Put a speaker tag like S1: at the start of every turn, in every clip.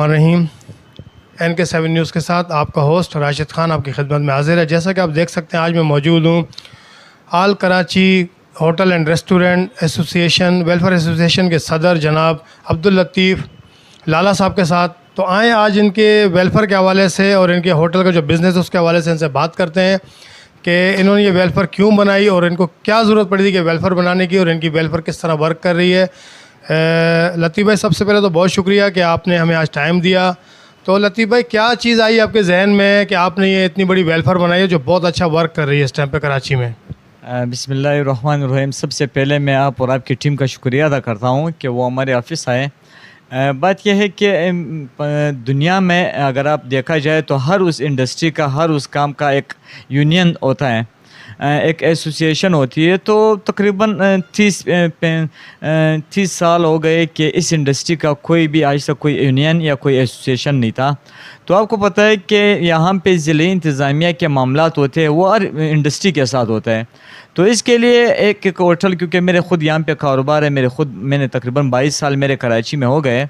S1: الرحمن الرحیم NK7 news کے ساتھ آپ کا ہوسٹ راشد خان آپ کی خدمت میں حاضر ہے. جیسا کہ آپ دیکھ سکتے ہیں آج میں موجود ہوں all Karachi hotel and restaurant association welfare association کے صدر جناب عبداللطیف لالا صاحب کے ساتھ. تو آئیں آج ان کے ویلفیئر کے حوالے سے اور ان کے ہوٹل کا جو بزنس ہے اس کے حوالے سے ان سے بات کرتے ہیں کہ انہوں نے یہ ویلفیئر کیوں بنائی اور ان کو کیا ضرورت پڑی تھی کہ ویلفیئر بنانے کی اور ان کی ویلفیئر کس طرح ورک کر رہی ہے. لطیف بھائی سب سے پہلے تو بہت شکریہ کہ آپ نے ہمیں آج ٹائم دیا. تو لطیف بھائی کیا چیز آئی آپ کے ذہن میں کہ آپ نے یہ اتنی بڑی ویلفیئر بنائی ہے جو بہت اچھا ورک کر رہی ہے اس ٹائم پہ کراچی میں؟
S2: بسم اللہ الرحمن الرحیم. سب سے پہلے میں آپ اور آپ کی ٹیم کا شکریہ ادا کرتا ہوں کہ وہ ہمارے آفس آئے. بات یہ ہے کہ دنیا میں اگر آپ دیکھا جائے تو ہر اس انڈسٹری کا ہر اس کام کا ایک یونین ہوتا ہے, ایک ایسوسیشن ہوتی ہے. تو تقریباً 30 سال ہو گئے کہ اس انڈسٹری کا کوئی بھی آج تک کوئی یونین یا کوئی ایسوسیشن نہیں تھا. تو آپ کو پتہ ہے کہ یہاں پہ ضلعی انتظامیہ کے معاملات ہوتے ہیں وہ ہر انڈسٹری کے ساتھ ہوتا ہے. تو اس کے لیے ایک ہوٹل, کیونکہ میرے خود یہاں پہ کاروبار ہے, میں نے تقریباً 22 سال میرے کراچی میں ہو گئے,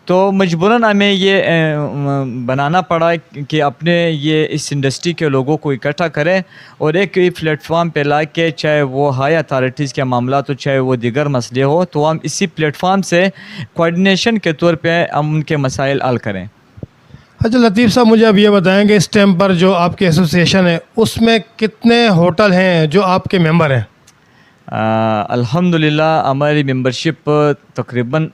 S2: تو مجبوراً ہمیں یہ بنانا پڑا کہ اپنے یہ اس انڈسٹری کے لوگوں کو اکٹھا کریں اور ایک پلیٹ فارم پہ لا کے, چاہے وہ ہائی اتھارٹیز کے معاملات ہو چاہے وہ دیگر مسئلے ہو, تو ہم اسی پلیٹ فارم سے کوارڈینیشن کے طور پہ ہم ان کے مسائل حل کریں.
S1: اچھا لطیف صاحب مجھے اب یہ بتائیں کہ اس ٹائم پر جو آپ کی ایسوسیشن ہے اس میں کتنے ہوٹل ہیں جو آپ کے ممبر ہیں؟
S2: الحمدللہ ہماری ممبرشپ تقریباً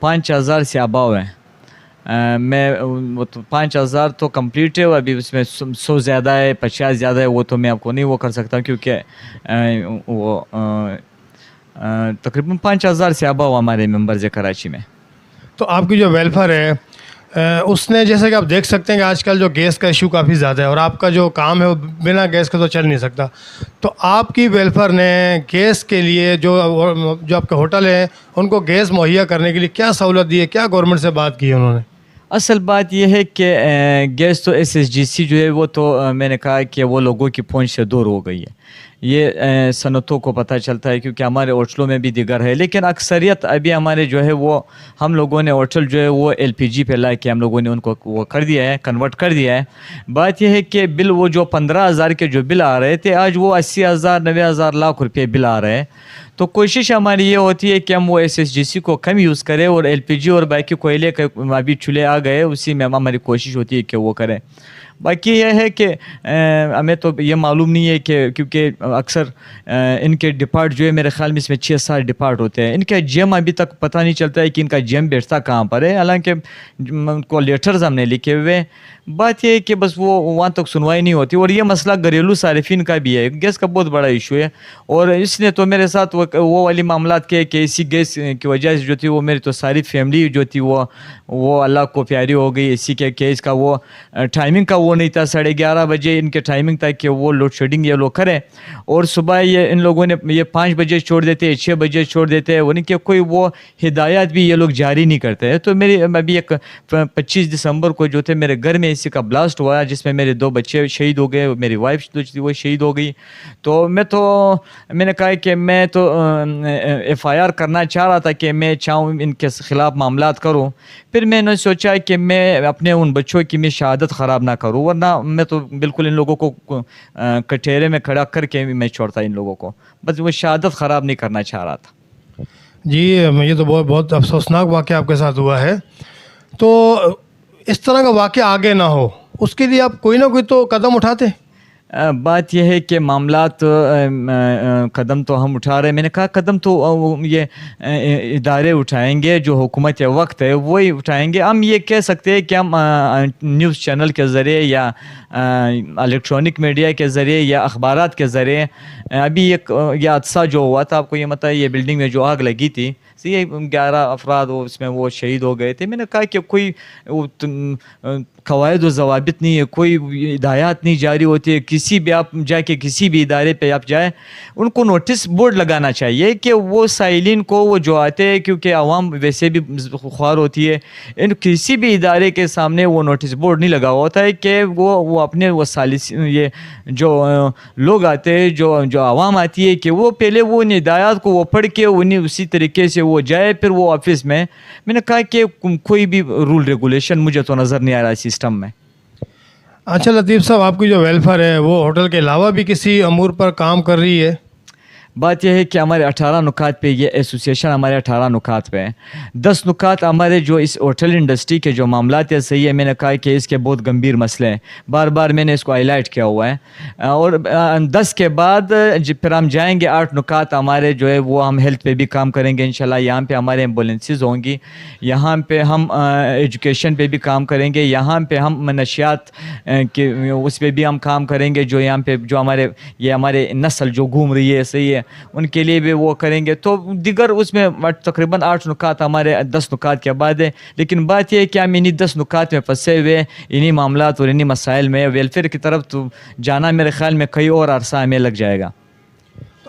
S2: 5000 سے اباؤ ہیں. میں 5000 تو کمپلیٹ ہے, ابھی اس میں 100 زیادہ ہے 50 زیادہ ہے, وہ تو میں آپ کو نہیں وہ کر سکتا کیونکہ وہ تقریباً 5000 سے اباؤ ہمارے ممبرز ہیں کراچی میں.
S1: تو آپ کی جو ویلفیئر ہے اس نے, جیسے کہ آپ دیکھ سکتے ہیں کہ آج کل جو گیس کا ایشو کافی زیادہ ہے اور آپ کا جو کام ہے وہ بنا گیس کے تو چل نہیں سکتا. تو آپ کی ویلفیئر نے گیس کے لیے جو آپ کے ہوٹل ہیں ان کو گیس مہیا کرنے کے لیے کیا سہولت دی ہے, کیا گورنمنٹ سے بات کی ہے انہوں نے؟
S2: اصل بات یہ ہے کہ گیس تو SSGC جو ہے وہ تو میں نے کہا کہ وہ لوگوں کی پہنچ سے دور ہو گئی ہے. یہ صنعتوں کو پتہ چلتا ہے کیونکہ ہمارے ہوٹلوں میں بھی دیگر ہے, لیکن اکثریت ابھی ہمارے جو ہے وہ ہم لوگوں نے ہوٹل جو ہے وہ LPG پہ لا کے ہم لوگوں نے ان کو وہ کر دیا ہے, کنورٹ کر دیا ہے. بات یہ ہے کہ بل وہ جو 15,000 کے جو بل آ رہے تھے آج وہ 80,000 90,000 لاکھ روپے بل آ رہے ہیں. تو کوشش ہماری یہ ہوتی ہے کہ ہم وہ SSGC کو کم یوز کریں اور LPG اور باقی کوئلے کے ابھی چولہے آ گئے اسی میں ہماری کوشش ہوتی ہے کہ وہ کریں. باقی یہ ہے کہ ہمیں تو یہ معلوم نہیں ہے کہ کیونکہ اکثر ان کے ڈپارٹ جو ہے میرے خیال میں اس میں 6-7 ڈپارٹ ہوتے ہیں. ان کا جیم ابھی تک پتہ نہیں چلتا ہے کہ ان کا جیم بیٹھتا کہاں پر ہے, حالانکہ ان کو لیٹرز ہم نے لکھے ہوئے. بات یہ ہے کہ بس وہ وہاں تک سنوائی نہیں ہوتی. اور یہ مسئلہ گھریلو صارفین کا بھی ہے, گیس کا بہت بڑا ایشو ہے. اور اس نے تو میرے ساتھ وہ والی معاملات کے کہ اسی گیس کی وجہ سے جو تھی وہ میری تو ساری فیملی جو تھی وہ اللہ کو پیاری ہو گئی. اسی کے کیس کا وہ ٹائمنگ کا وہ نہیں تھا, 11:30 بجے ان کے ٹائمنگ تھا کہ وہ لوڈ شیڈنگ یہ لوگ کریں, اور صبح یہ ان لوگوں نے یہ 5 بجے چھوڑ دیتے 6 بجے چھوڑ دیتے, ان کے کوئی وہ ہدایات بھی یہ لوگ جاری نہیں کرتے. تو میری ابھی ایک 25 دسمبر کو جو تھے میرے گھر میں اسی کا بلاسٹ ہوا جس میں میرے 2 بچے شہید ہو گئے, میری وائف جو تھی وہ شہید ہو گئی. تو میں نے کہا کہ میں تو FIR کرنا چاہ رہا تھا کہ میں چاہوں ان کے خلاف معاملات کروں. پھر میں نے سوچا کہ میں اپنے ان بچوں کی میں شہادت خراب نہ کروں, ورنہ میں تو بالکل ان لوگوں کو کٹہرے میں کھڑا کر کے میں چھوڑتا ان لوگوں کو, بس وہ شہادت خراب نہیں کرنا چاہ رہا تھا.
S1: جی یہ تو بہت افسوسناک واقعہ آپ کے ساتھ ہوا ہے. تو اس طرح کا واقعہ آگے نہ ہو اس کے لیے آپ کوئی نہ کوئی تو قدم اٹھاتے؟
S2: بات یہ ہے کہ معاملات قدم تو ہم اٹھا رہے ہیں. میں نے کہا قدم تو یہ ادارے اٹھائیں گے, جو حکومت وقت ہے وہی اٹھائیں گے. ہم یہ کہہ سکتے ہیں کہ ہم نیوز چینل کے ذریعے یا الیکٹرانک میڈیا کے ذریعے یا اخبارات کے ذریعے, ابھی یہ حادثہ جو ہوا تھا آپ کو یہ پتہ ہے, یہ بلڈنگ میں جو آگ لگی تھی, یہ 11 افراد اس میں وہ شہید ہو گئے تھے. میں نے کہا کہ کوئی قواعد و ضوابط نہیں ہے, کوئی ہدایات نہیں جاری ہوتی ہے. کسی بھی آپ جا کے کسی بھی ادارے پہ آپ جائیں, ان کو نوٹس بورڈ لگانا چاہیے کہ وہ سائلین کو وہ جو آتے ہیں, کیونکہ عوام ویسے بھی خوار ہوتی ہے, ان کسی بھی ادارے کے سامنے وہ نوٹس بورڈ نہیں لگا ہوتا ہے کہ وہ اپنے وہ یہ جو لوگ آتے ہیں جو عوام آتی ہے کہ وہ پہلے وہ ان ہدایات کو وہ پڑھ کے انہیں اسی طریقے سے وہ جائے پھر وہ آفس میں. میں نے کہا کہ کوئی بھی رول ریگولیشن مجھے تو نظر نہیں آ رہا سسٹم میں.
S1: اچھا لطیف صاحب، آپ کی جو ویلفیئر ہے وہ ہوٹل کے علاوہ بھی کسی امور پر کام کر رہی ہے؟
S2: بات یہ ہے کہ ہمارے 18 نکات پہ یہ ایسوسیشن ہمارے 18 نکات پہ ہیں. 10 نکات ہمارے جو اس ہوٹل انڈسٹری کے جو معاملات ہیں صحیح ہے. میں نے کہا کہ اس کے بہت گمبھیر مسئلے ہیں، بار بار میں نے اس کو ہائی لائٹ کیا ہوا ہے. اور 10 کے بعد پھر ہم جائیں گے 8 نکات ہمارے جو ہے وہ ہم ہیلتھ پہ بھی کام کریں گے انشاءاللہ. یہاں پہ ہمارے ایمبولینسز ہوں گی، یہاں پہ ہم ایجوکیشن پہ بھی کام کریں گے، یہاں پہ ہم منشیات کے اس پہ بھی ہم کام کریں گے. جو یہاں پہ جو ہمارے نسل جو گھوم رہی ہے صحیح ہے ان کے لیے بھی وہ کریں گے. تو دیگر اس میں تقریباً 8 نکات ہمارے 10 نکات کے بعد ہے. لیکن بات یہ ہے کہ ہم انہی 10 نکات میں پھنسے ہوئے انہی معاملات اور انہی مسائل میں ویلفیئر کی طرف تو جانا میرے خیال میں کئی اور عرصہ ہمیں لگ جائے گا.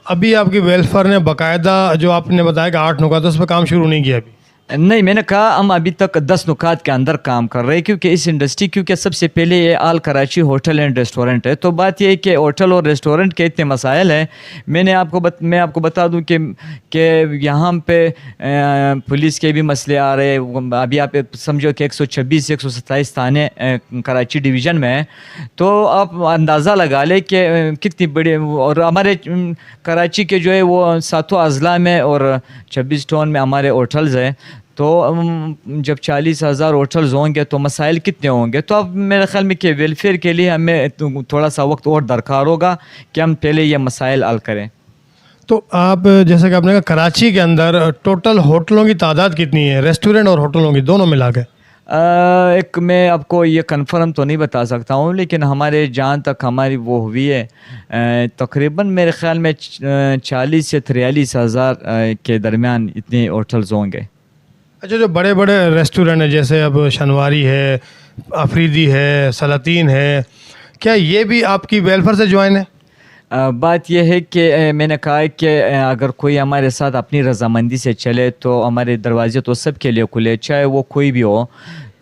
S1: ابھی آپ کی ویلفیئر نے باقاعدہ جو آپ نے بتایا کہ 8 نکات اس پہ کام شروع نہیں کیا ابھی؟
S2: نہیں، میں نے کہا ہم ابھی تک 10 نکات کے اندر کام کر رہے ہیں کیونکہ اس انڈسٹری کیونکہ سب سے پہلے یہ آل کراچی ہوٹل اینڈ ریسٹورنٹ ہے. تو بات یہ ہے کہ ہوٹل اور ریسٹورنٹ کے اتنے مسائل ہیں. میں آپ کو بتا دوں کہ یہاں پہ پولیس کے بھی مسئلے آ رہے ہیں. ابھی آپ سمجھو کہ 126 127 تھانے کراچی ڈویژن میں ہیں. تو آپ اندازہ لگا لیں کہ کتنی بڑی، اور ہمارے کراچی کے جو ہے وہ 7 اضلاع میں اور 26 ٹاؤن میں ہمارے ہوٹلز ہیں. تو جب 40,000 ہوٹلز ہوں گے تو مسائل کتنے ہوں گے. تو اب میرے خیال میں کہ ویلفیئر کے لیے ہمیں تھوڑا سا وقت اور درکار ہوگا کہ ہم پہلے یہ مسائل حل کریں.
S1: تو آپ جیسے کہ آپ نے کہا کراچی کے اندر ٹوٹل ہوٹلوں کی تعداد کتنی ہے، ریسٹورنٹ اور ہوٹلوں کی دونوں ملا کے؟
S2: ایک میں آپ کو یہ کنفرم تو نہیں بتا سکتا ہوں، لیکن ہمارے جہاں تک ہماری وہ ہوئی ہے تقریباً میرے خیال میں 40 سے 43,000 کے درمیان اتنے ہوٹلز ہوں گے.
S1: اچھا، جو بڑے بڑے ریسٹورنٹ ہیں جیسے اب شنواری ہے، افریدی ہے، سلاطین ہے، کیا یہ بھی آپ کی ویلفیئر سے جوائن ہے؟
S2: بات یہ ہے کہ میں نے کہا کہ اگر کوئی ہمارے ساتھ اپنی رضامندی سے چلے تو ہمارے دروازے تو سب کے لیے کھلے، چاہے وہ کوئی بھی ہو.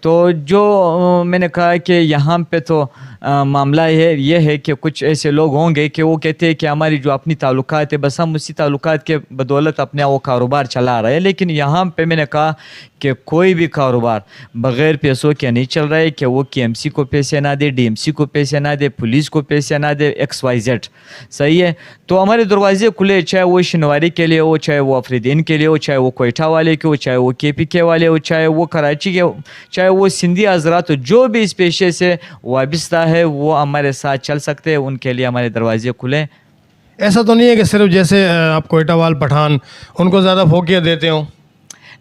S2: تو جو میں نے کہا کہ یہاں پہ تو معاملہ یہ ہے کہ کچھ ایسے لوگ ہوں گے کہ وہ کہتے ہیں کہ ہماری جو اپنی تعلقات ہے بس ہم اسی تعلقات کے بدولت اپنا وہ کاروبار چلا رہے ہیں. لیکن یہاں پہ میں نے کہا کہ کوئی بھی کاروبار بغیر پیسوں کے نہیں چل رہا ہے کہ وہ کے ایم سی کو پیسے نہ دے، ڈی ایم سی کو پیسے نہ دے، پولیس کو پیسے نہ دے، XYZ. صحیح ہے. تو ہمارے دروازے کھلے، چاہے وہ شنواری کے لیے ہو، چاہے وہ افریدین کے لیے ہو، چاہے وہ کوئٹہ والے کے ہو، چاہے وہ KPK والے ہو، چاہے وہ کراچی کے ہو، چاہے وہ سندھی حضرات، جو بھی اس پیشے سے وابستہ ہے وہ ہمارے ساتھ چل سکتے ہیں. ان کے لیے ہمارے دروازے کھلے.
S1: ایسا تو نہیں ہے کہ صرف جیسے آپ کوئٹہ وال پٹھان ان کو زیادہ فوقیت دیتے ہوں؟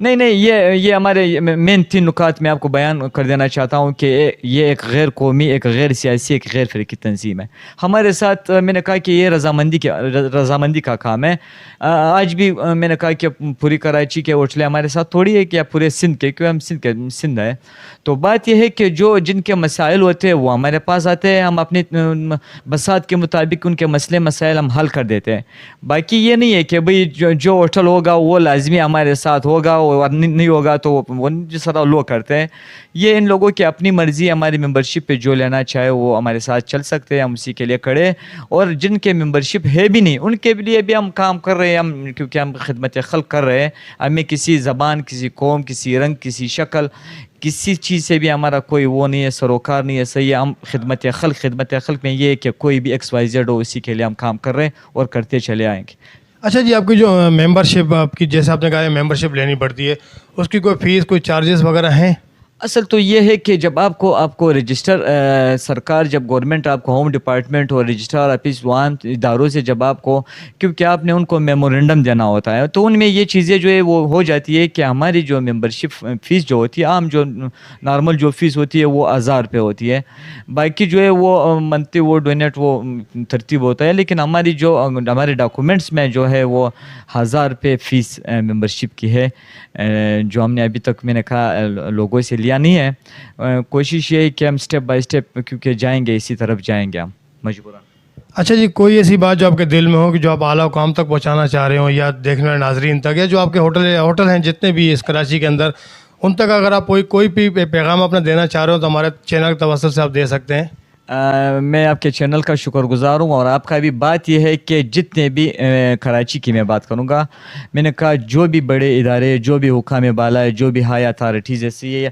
S2: نہیں، یہ ہمارے مین 3 نکات میں آپ کو بیان کر دینا چاہتا ہوں کہ یہ ایک غیر قومی، ایک غیر سیاسی، ایک غیر فرقی تنظیم ہے. ہمارے ساتھ میں نے کہا کہ یہ رضامندی کا کام ہے. آج بھی میں نے کہا کہ پوری کراچی کے ہوٹلیں ہمارے ساتھ تھوڑی ہے کہ پورے سندھ کے، کیونکہ ہم سندھ ہے. تو بات یہ ہے کہ جن کے مسائل ہوتے ہیں وہ ہمارے پاس آتے ہیں، ہم اپنی بساط کے مطابق ان کے مسائل ہم حل کر دیتے ہیں. باقی یہ نہیں ہے کہ بھئی جو ہوٹل ہوگا وہ لازمی ہمارے ساتھ ہوگا اور نہیں ہوگا تو وہ جس طرح لوگ کرتے ہیں. یہ ان لوگوں کی اپنی مرضی. ہماری ممبرشپ پہ جو لینا چاہے وہ ہمارے ساتھ چل سکتے ہیں، ہم اسی کے لیے کھڑے. اور جن کے ممبرشپ ہے بھی نہیں ان کے لیے بھی ہم کام کر رہے ہیں، کیونکہ ہم خدمت خلق کر رہے ہیں. ہمیں کسی زبان، کسی قوم، کسی رنگ، کسی شکل، کسی چیز سے بھی ہمارا کوئی وہ نہیں ہے، سروکار نہیں ہے. صحیح ہے. ہم خدمت خلق میں یہ ہے کہ کوئی بھی XYZ ہو اسی کے لیے ہم کام کر رہے ہیں اور کرتے چلے آئیں گے.
S1: اچھا جی، آپ کی جو ممبرشپ آپ کی جیسے آپ نے کہا ممبرشپ لینی پڑتی ہے، اس کی کوئی فیس، کوئی چارجز وغیرہ ہیں؟
S2: اصل تو یہ ہے کہ جب آپ کو رجسٹر سرکار، جب گورنمنٹ آپ کو ہوم ڈپارٹمنٹ اور رجسٹرار آفس وہاں اداروں سے جب آپ کو، کیونکہ آپ نے ان کو میمورنڈم دینا ہوتا ہے، تو ان میں یہ چیزیں جو ہے وہ ہو جاتی ہے کہ ہماری جو ممبرشپ فیس جو ہوتی ہے، عام جو نارمل جو فیس ہوتی ہے وہ 1000 روپے ہوتی ہے. باقی جو ہے وہ منتھلی وہ ڈونیٹ وہ ترتیب ہوتا ہے. لیکن ہمارے ڈاکومنٹس میں جو ہے وہ 1000 روپے فیس ممبرشپ کی ہے، جو ہم نے ابھی تک میں نے کہا لوگوں سے لیا نہیں ہے. کوشش یہ ہے کہ ہم سٹیپ بائی سٹیپ کیونکہ جائیں گے، اسی طرف جائیں گے ہم مجبوراً.
S1: اچھا جی، کوئی ایسی بات جو آپ کے دل میں ہو کہ جو آپ اعلیٰ حکام تک پہنچانا چاہ رہے ہوں یا دیکھنے والے ناظرین تک، یا جو آپ کے ہوٹل ہیں جتنے بھی اس کراچی کے اندر، ان تک اگر آپ کوئی بھی پیغام اپنا دینا چاہ رہے ہو تو ہمارے چینل کے توسط سے آپ دے سکتے ہیں.
S2: میں آپ کے چینل کا شکر گزار ہوں. اور آپ کا بھی بات یہ ہے کہ جتنے بھی کراچی کی میں بات کروں گا, میں نے کہا جو بھی بڑے ادارے, جو بھی حکام بالا ہے, جو بھی ہائی اتھارٹیز ایسی ہے,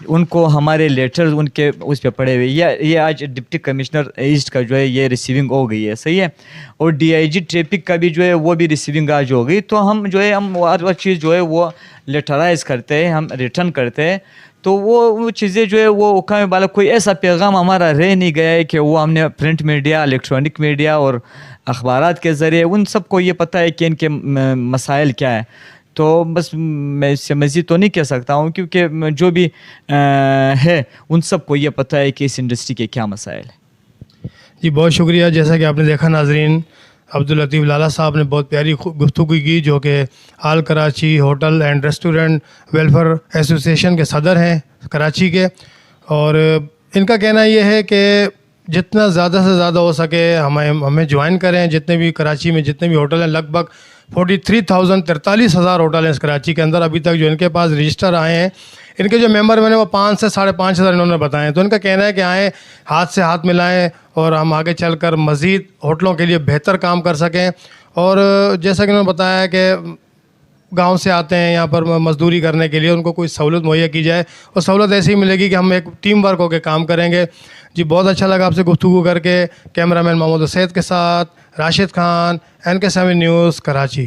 S2: ان کو ہمارے لیٹرز ان کے اس پہ پڑے ہوئے. یہ آج ڈپٹی کمشنر ایسٹ کا جو ہے یہ ریسیونگ ہو گئی ہے, صحیح ہے, اور ڈی آئی جی ٹریفک کا بھی جو ہے وہ بھی ریسیونگ آج ہو گئی. تو ہم جو ہے ہم ہر چیز جو ہے وہ لیٹرائز کرتے ہیں, ہم ریٹرن کرتے ہیں. تو وہ چیزیں جو ہے وہ حکام بالا, کوئی ایسا پیغام ہمارا رہ نہیں گیا ہے کہ وہ ہم نے پرنٹ میڈیا, الیکٹرانک میڈیا اور اخبارات کے ذریعے ان سب کو یہ پتہ ہے کہ ان کے مسائل کیا ہیں. تو بس میں اس سے مزید تو نہیں کہہ سکتا ہوں, کیونکہ جو بھی ہے ان سب کو یہ پتہ ہے کہ اس انڈسٹری کے کیا مسائل ہیں.
S1: جی بہت شکریہ. جیسا کہ آپ نے دیکھا ناظرین, عبداللطیف لالا صاحب نے بہت پیاری گفتگو کی, جو کہ all Karachi hotel and restaurant welfare association کے صدر ہیں کراچی کے. اور ان کا کہنا یہ ہے کہ جتنا زیادہ سے زیادہ ہو سکے ہمیں جوائن کریں. جتنے بھی کراچی میں جتنے بھی ہوٹل ہیں, لگ بھگ 43,000 ہوٹل ہیں اس کراچی کے اندر. ابھی تک جو ان کے پاس رجسٹر آئے ہیں, ان کے جو ممبر بنے وہ 5 سے 5,500 انہوں نے بتائے. تو ان کا کہنا ہے کہ آئیں, ہاتھ سے ہاتھ ملائیں اور ہم آگے چل کر مزید ہوٹلوں کے لیے بہتر کام کر سکیں. اور جیسا کہ انہوں نے بتایا کہ گاؤں سے آتے ہیں یہاں پر مزدوری کرنے کے لیے, ان کو کوئی سہولت مہیا کی جائے, اور سہولت ایسی ملے گی کہ ہم ایک ٹیم ورک ہو کے کام کریں گے. جی بہت اچھا لگا آپ سے گفتگو کر کے. کیمرہ مین محمد السید کے ساتھ راشد خان, NK7 نیوز, کراچی.